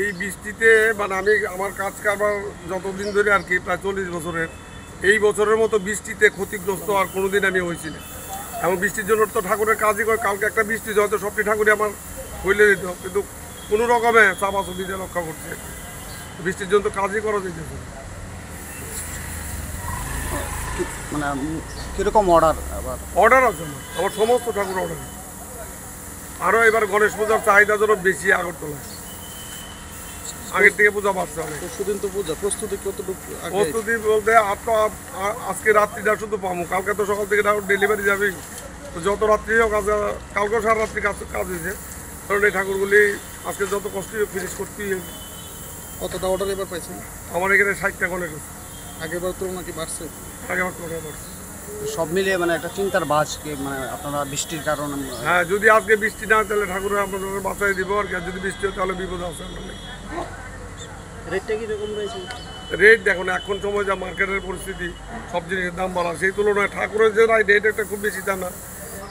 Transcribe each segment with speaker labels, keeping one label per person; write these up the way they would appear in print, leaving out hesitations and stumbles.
Speaker 1: এই বৃষ্টিতে মানে আমি আমার কাজ কারবার যতদিন ধরে আর কি প্রায় 40 বছরের, এই বছরের মতো বৃষ্টিতে ক্ষতিগ্রস্ত আর কোনোদিন আমি হয়েছি না। এবং বৃষ্টির জন্য তো ঠাকুরের কাজই করে, কালকে একটা বৃষ্টি হয়তো সবটি ঠাকুরই আমার হইলে দিত, কিন্তু কোনো রকমে চাপাচুপিতে রক্ষা করছে। বৃষ্টির জন্য তো কাজই করা যেতেছে।
Speaker 2: মানে কীরকম অর্ডার আবার?
Speaker 1: অর্ডার আছে আমার সমস্ত ঠাকুর অর্ডার। আরও এবার গণেশ পূজার চাহিদা যেন বেশি আগরতলায়, আগের থেকে পূজা বাড়ছে অনেক।
Speaker 3: পরশুদিন তো পূজা, প্রস্তুতি কতটুকু?
Speaker 1: প্রস্তুতি বলতে আজকে রাত্রিটা শুধু পাবো, কালকে তো সকাল থেকে ডেলিভারি যাবে, তো যত রাত্রি হোক আজ কালকেও সারা রাত্রি কাজ হয়েছে, কারণ এই ঠাকুরগুলি আজকে যত কষ্টই হোক ফিনিশ করতেই হবে।
Speaker 3: কতটা অর্ডার এবার পাইছেন?
Speaker 1: আমার এখানে 60টা গণেশ আছে,
Speaker 3: আগেরবার তুলনা কি বাড়ছে?
Speaker 1: আগেবার করে বাড়ছে।
Speaker 2: সব মিলিয়ে মানে একটা চিন্তার বাজকে, মানে আপনারা বৃষ্টির কারণে
Speaker 1: হ্যাঁ, যদি আজকে বৃষ্টি না হয় তাহলে ঠাকুরের আপনাদের বাঁচাই দিব, আর কি যদি বৃষ্টি হয় তাহলে বিপদ আছে।
Speaker 2: রেটটা কীরকম রয়েছে?
Speaker 1: রেট দেখুন, এখন সময় যা মার্কেটের পরিস্থিতি, সব জিনিসের দাম বাড়া, সেই তুলনায় ঠাকুরের যে রেট একটা খুব বেশি দাম না,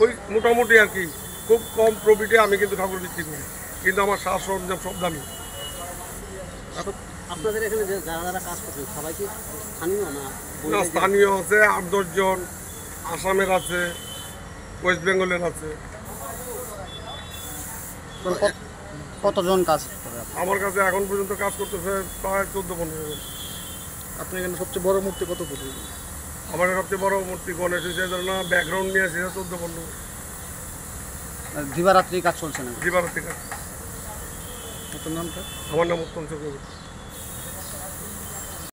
Speaker 1: ওই মোটামুটি আর কি খুব কম প্রফিটে আমি কিন্তু ঠাকুর বিক্রি করি, কিন্তু আমার সাজ সরঞ্জাম সব দামি।
Speaker 2: আপনাদের এখানে যারা কাজ করছেন সবাই কি স্থানীয় না?
Speaker 1: স্থানীয় আছে 8-10 জন, আসামের আছে, ওয়েস্ট বেঙ্গলের আছে।
Speaker 2: কতজন কাজ করে?
Speaker 1: আমার কাছে এখন পর্যন্ত কাজ করতেছে প্রায় 14-15 জন।
Speaker 3: আপনি এখানে সবচেয়ে বড় মূর্তি কত ফুট?
Speaker 1: আমার সবচেয়ে বড় মূর্তি গণেশ হয়েছে, না ব্যাকগ্রাউন্ড নিয়ে আসে 14-15।
Speaker 2: দিবারাত্রি কাজ চলছে না?
Speaker 1: দিবারাত্রি কাজ।
Speaker 3: আপনার নামটা?
Speaker 1: আমার নাম উত্তম চক্রবর্তী।